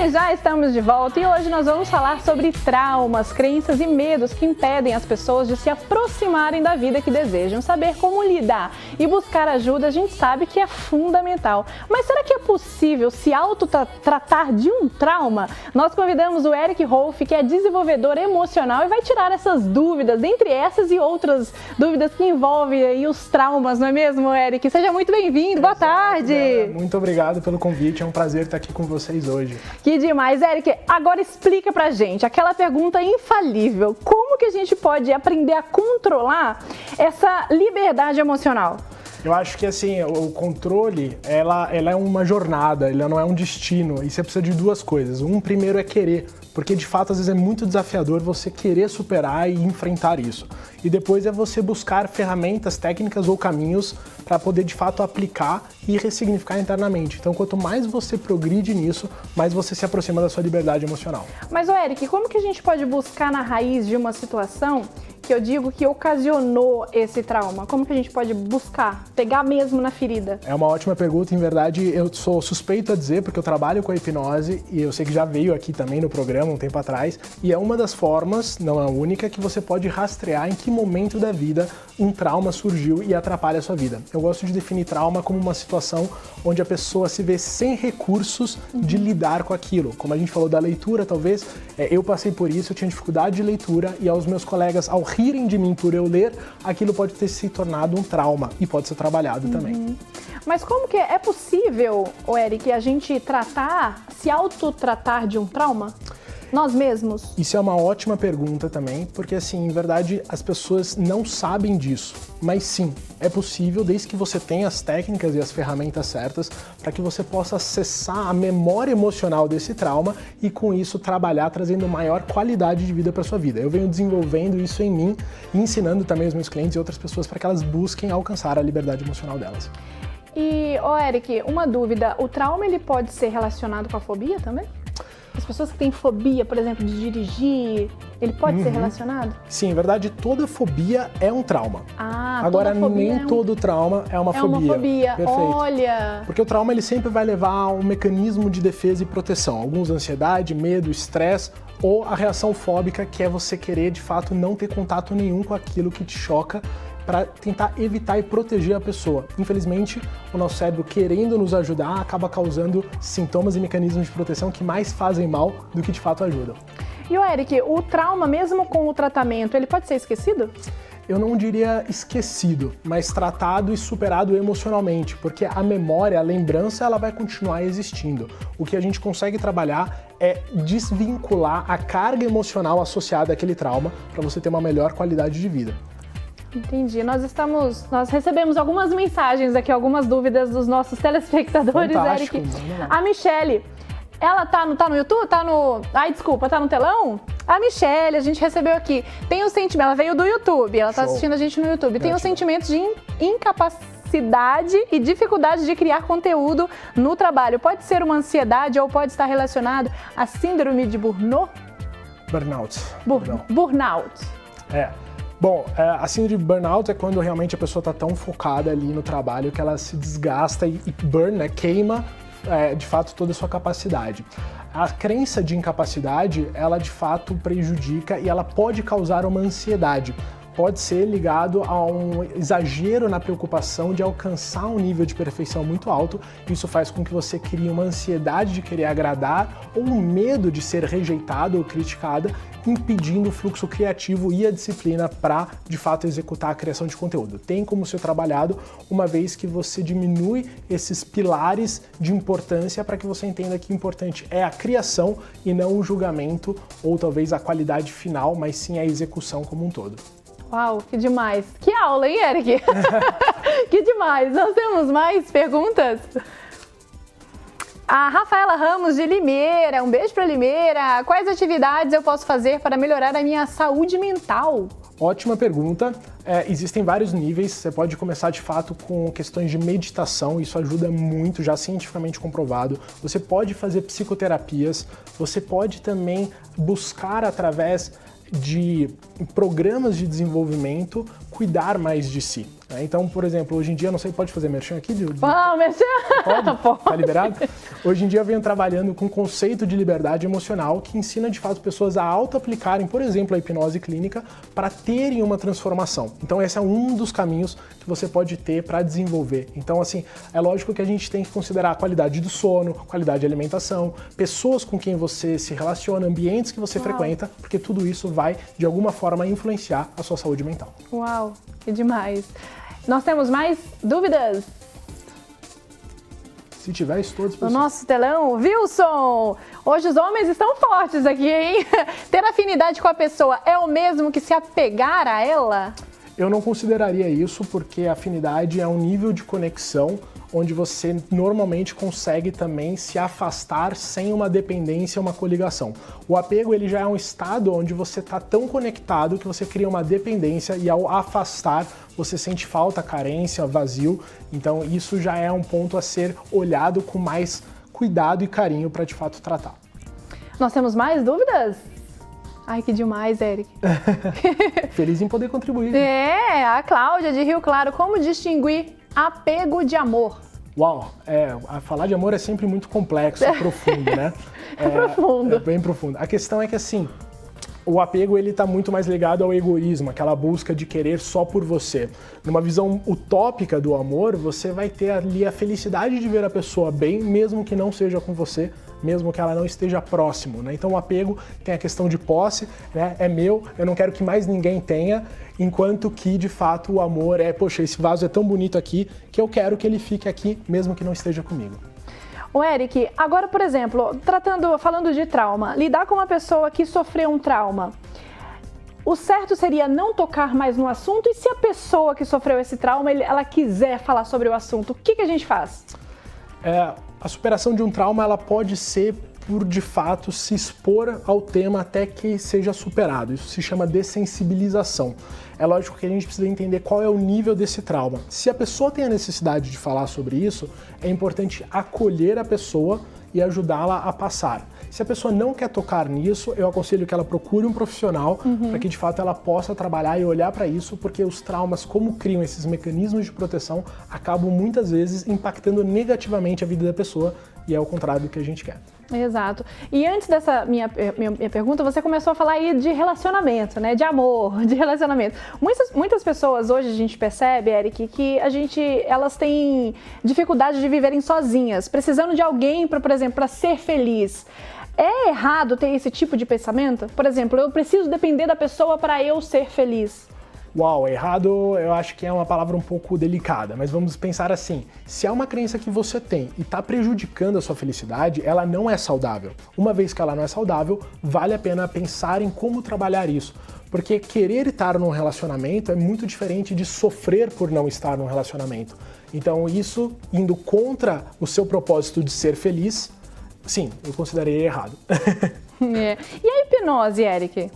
E já estamos de volta e hoje nós vamos falar sobre traumas, crenças e medos que impedem as pessoas de se aproximarem da vida que desejam. Saber como lidar e buscar ajuda a gente sabe que é fundamental. Mas será que é possível se autotratar de um trauma? Nós convidamos o Eric Rolf, que é desenvolvedor emocional e vai tirar essas dúvidas, dentre essas e outras dúvidas que envolvem aí os traumas, não é mesmo, Eric? Seja muito bem-vindo, boa tarde! Muito obrigado pelo convite, é um prazer estar aqui com vocês hoje. Que demais, Eric. Agora explica pra gente aquela pergunta infalível. Como que a gente pode aprender a controlar essa liberdade emocional? Eu acho que assim, o controle, ela é uma jornada, ela não é um destino. E você precisa de duas coisas. Primeiro é querer, porque de fato às vezes é muito desafiador você querer superar e enfrentar isso. E depois é você buscar ferramentas, técnicas ou caminhos para poder de fato aplicar e ressignificar internamente. Então quanto mais você progride nisso, mais você se aproxima da sua liberdade emocional. Mas, Eric, como que a gente pode buscar na raiz de uma situação que eu digo que ocasionou esse trauma? Como que a gente pode buscar, pegar mesmo na ferida? É uma ótima pergunta, em verdade eu sou suspeito a dizer porque eu trabalho com a hipnose e eu sei que já veio aqui também no programa um tempo atrás e é uma das formas, não é a única, que você pode rastrear em que momento da vida um trauma surgiu e atrapalha a sua vida. Eu gosto de definir trauma como uma situação onde a pessoa se vê sem recursos de lidar com aquilo. Como a gente falou da leitura, talvez, eu passei por isso, eu tinha dificuldade de leitura e aos meus colegas, ao rirem de mim por eu ler, aquilo pode ter se tornado um trauma e pode ser trabalhado também. Mas como que é possível, Eric, a gente se autotratar de um trauma? Nós mesmos? Isso é uma ótima pergunta também, porque assim, em verdade, as pessoas não sabem disso. Mas sim, é possível desde que você tenha as técnicas e as ferramentas certas para que você possa acessar a memória emocional desse trauma e com isso trabalhar trazendo maior qualidade de vida para sua vida. Eu venho desenvolvendo isso em mim e ensinando também os meus clientes e outras pessoas para que elas busquem alcançar a liberdade emocional delas. E, Eric, uma dúvida, o trauma ele pode ser relacionado com a fobia também? As pessoas que têm fobia, por exemplo, de dirigir, ele pode ser relacionado? Sim, em verdade, toda fobia é um trauma. Agora, nem todo trauma é uma fobia. É uma fobia, perfeito. Olha! Porque o trauma ele sempre vai levar a um mecanismo de defesa e proteção. Alguns ansiedade, medo, estresse ou a reação fóbica, que é você querer, de fato, não ter contato nenhum com aquilo que te choca, para tentar evitar e proteger a pessoa. Infelizmente, o nosso cérebro, querendo nos ajudar, acaba causando sintomas e mecanismos de proteção que mais fazem mal do que de fato ajudam. E Eric, o trauma, mesmo com o tratamento, ele pode ser esquecido? Eu não diria esquecido, mas tratado e superado emocionalmente, porque a memória, a lembrança, ela vai continuar existindo. O que a gente consegue trabalhar é desvincular a carga emocional associada àquele trauma para você ter uma melhor qualidade de vida. Entendi. Nós recebemos algumas mensagens aqui, algumas dúvidas dos nossos telespectadores, Fantástico, Eric. A Michele, ela tá no YouTube? Tá no telão? A Michele, a gente recebeu aqui, tem o sentimento, ela veio do YouTube, ela tá assistindo a gente no YouTube, tem os sentimentos de incapacidade e dificuldade de criar conteúdo no trabalho. Pode ser uma ansiedade ou pode estar relacionado à síndrome de Burnout? Burnout. Bom, a síndrome de burnout é quando realmente a pessoa está tão focada ali no trabalho que ela se desgasta e burn, né, queima de fato toda a sua capacidade. A crença de incapacidade, ela de fato prejudica e ela pode causar uma ansiedade. Pode ser ligado a um exagero na preocupação de alcançar um nível de perfeição muito alto. Isso faz com que você crie uma ansiedade de querer agradar ou um medo de ser rejeitado ou criticada, impedindo o fluxo criativo e a disciplina para, de fato, executar a criação de conteúdo. Tem como ser trabalhado uma vez que você diminui esses pilares de importância para que você entenda que o importante é a criação e não o julgamento ou talvez a qualidade final, mas sim a execução como um todo. Uau, que demais! Que aula, hein, Eric? Que demais! Nós temos mais perguntas? A Rafaela Ramos de Limeira, um beijo para Limeira. Quais atividades eu posso fazer para melhorar a minha saúde mental? Ótima pergunta. Existem vários níveis. Você pode começar de fato com questões de meditação, isso ajuda muito, já cientificamente comprovado. Você pode fazer psicoterapias, você pode também buscar através de programas de desenvolvimento cuidar mais de si. Né? Então, por exemplo, hoje em dia, não sei, pode fazer merchan aqui? Merchan? Pode? Tá liberado? Hoje em dia eu venho trabalhando com o conceito de liberdade emocional que ensina de fato pessoas a auto-aplicarem, por exemplo, a hipnose clínica para terem uma transformação. Então esse é um dos caminhos que você pode ter para desenvolver. Então assim, é lógico que a gente tem que considerar a qualidade do sono, qualidade de alimentação, pessoas com quem você se relaciona, ambientes que você frequenta, porque tudo isso vai de alguma forma influenciar a sua saúde mental. Uau, que demais. Nós temos mais dúvidas? Se tiver, estou à No disposição. nosso telão, Wilson! Hoje os homens estão fortes aqui, hein? Ter afinidade com a pessoa é o mesmo que se apegar a ela? Eu não consideraria isso porque a afinidade é um nível de conexão onde você normalmente consegue também se afastar sem uma dependência, uma coligação. O apego ele já é um estado onde você está tão conectado que você cria uma dependência e ao afastar você sente falta, carência, vazio. Então isso já é um ponto a ser olhado com mais cuidado e carinho para de fato tratar. Nós temos mais dúvidas? Ai, que demais, Eric. Feliz em poder contribuir. É, a Cláudia de Rio Claro, como distinguir apego de amor? Uau, falar de amor é sempre muito complexo e profundo, né? Profundo. É bem profundo. A questão é que assim, o apego ele está muito mais ligado ao egoísmo, aquela busca de querer só por você. Numa visão utópica do amor, você vai ter ali a felicidade de ver a pessoa bem, mesmo que não seja com você, mesmo que ela não esteja próximo, né? Então o apego tem a questão de posse, né? É meu, eu não quero que mais ninguém tenha, enquanto que de fato o amor é, poxa, esse vaso é tão bonito aqui que eu quero que ele fique aqui, mesmo que não esteja comigo. O Eric, agora, por exemplo, falando de trauma, lidar com uma pessoa que sofreu um trauma, o certo seria não tocar mais no assunto? E se a pessoa que sofreu esse trauma, ela quiser falar sobre o assunto, o que a gente faz? A superação de um trauma, ela pode ser por, de fato, se expor ao tema até que seja superado. Isso se chama dessensibilização. É lógico que a gente precisa entender qual é o nível desse trauma. Se a pessoa tem a necessidade de falar sobre isso, é importante acolher a pessoa e ajudá-la a passar. Se a pessoa não quer tocar nisso, eu aconselho que ela procure um profissional para que de fato ela possa trabalhar e olhar para isso, porque os traumas, como criam esses mecanismos de proteção, acabam muitas vezes impactando negativamente a vida da pessoa e é o contrário do que a gente quer. Exato. E antes dessa minha pergunta, você começou a falar aí de relacionamento, né? De amor, de relacionamento. Muitas pessoas hoje a gente percebe, Eric, que elas têm dificuldade de viverem sozinhas, precisando de alguém, por exemplo, para ser feliz. É errado ter esse tipo de pensamento? Por exemplo, eu preciso depender da pessoa para eu ser feliz. Uau, errado eu acho que é uma palavra um pouco delicada, mas vamos pensar assim, se é uma crença que você tem e está prejudicando a sua felicidade, ela não é saudável. Uma vez que ela não é saudável, vale a pena pensar em como trabalhar isso, porque querer estar num relacionamento é muito diferente de sofrer por não estar num relacionamento. Então isso, indo contra o seu propósito de ser feliz, sim, eu consideraria errado. E a hipnose, Eric?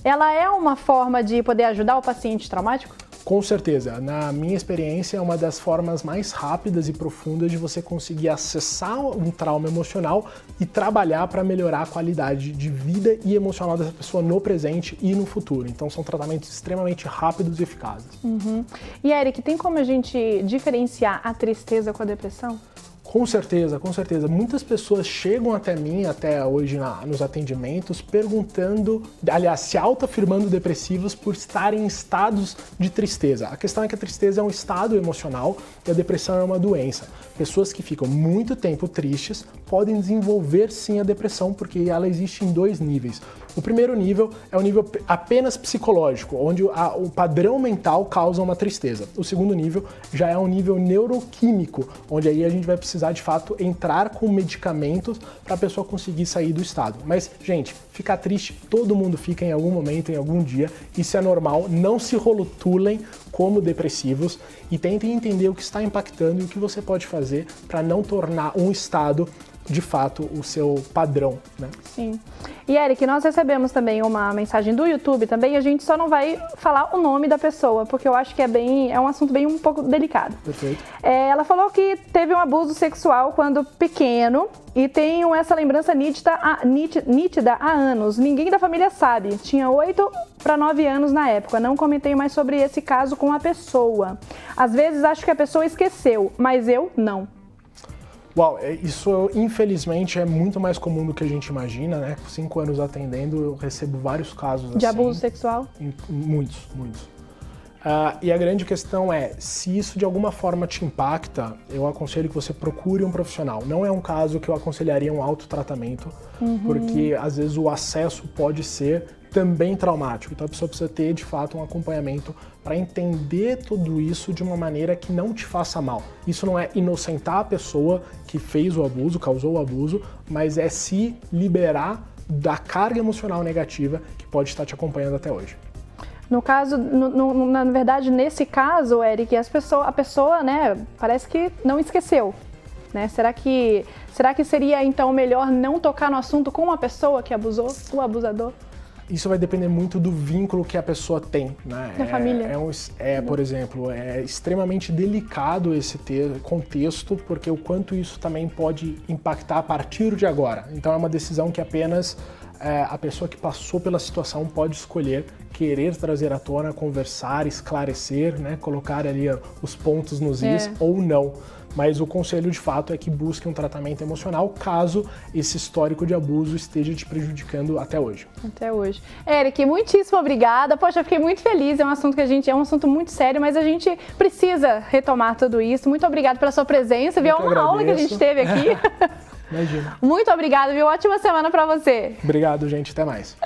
Ela é uma forma de poder ajudar o paciente traumático? Com certeza. Na minha experiência, é uma das formas mais rápidas e profundas de você conseguir acessar um trauma emocional e trabalhar para melhorar a qualidade de vida e emocional dessa pessoa no presente e no futuro. Então, são tratamentos extremamente rápidos e eficazes. E, Eric, tem como a gente diferenciar a tristeza com a depressão? Com certeza, com certeza. Muitas pessoas chegam até mim, até hoje nos atendimentos, perguntando, aliás, se autoafirmando depressivos por estarem em estados de tristeza. A questão é que a tristeza é um estado emocional e a depressão é uma doença. Pessoas que ficam muito tempo tristes podem desenvolver sim a depressão, porque ela existe em dois níveis. O primeiro nível é o nível apenas psicológico, onde o padrão mental causa uma tristeza. O segundo nível já é um nível neuroquímico, onde aí a gente vai precisar de fato entrar com medicamentos para a pessoa conseguir sair do estado. Mas, gente, ficar triste todo mundo fica em algum momento, em algum dia, isso é normal, não se rotulem como depressivos e tentem entender o que está impactando e o que você pode fazer para não tornar um estado de fato o seu padrão, né? Sim. E Eric, nós recebemos também uma mensagem do YouTube também, a gente só não vai falar o nome da pessoa, porque eu acho que é um assunto bem um pouco delicado. Perfeito. Ela falou que teve um abuso sexual quando pequeno e tem essa lembrança nítida há anos. Ninguém da família sabe. Tinha 8 para 9 anos na época. Não comentei mais sobre esse caso com a pessoa. Às vezes acho que a pessoa esqueceu, mas eu não. Uau, isso infelizmente é muito mais comum do que a gente imagina, né? Com 5 anos atendendo, eu recebo vários casos assim. De abuso sexual? Muitos. E a grande questão é, se isso de alguma forma te impacta, eu aconselho que você procure um profissional. Não é um caso que eu aconselharia um autotratamento, porque às vezes o acesso pode ser também traumático. Então a pessoa precisa ter de fato um acompanhamento para entender tudo isso de uma maneira que não te faça mal. Isso não é inocentar a pessoa que fez o abuso, causou o abuso, mas é se liberar da carga emocional negativa que pode estar te acompanhando até hoje. No caso, na verdade, nesse caso, Eric, a pessoa, né, parece que não esqueceu, né? Será que seria, então, melhor não tocar no assunto com a pessoa que abusou, o abusador? Isso vai depender muito do vínculo que a pessoa tem, né? Da família. Por exemplo, é extremamente delicado esse contexto, porque o quanto isso também pode impactar a partir de agora. Então é uma decisão que apenas a pessoa que passou pela situação pode escolher querer trazer à tona, conversar, esclarecer, né? Colocar ali os pontos nos is ou não. Mas o conselho de fato é que busque um tratamento emocional caso esse histórico de abuso esteja te prejudicando até hoje. Até hoje. Eric, muitíssimo obrigada. Poxa, eu fiquei muito feliz. É um assunto é um assunto muito sério, mas a gente precisa retomar tudo isso. Muito obrigada pela sua presença. Viu? É uma aula que a gente teve aqui. Imagina. Muito obrigada, viu? Ótima semana para você. Obrigado, gente. Até mais.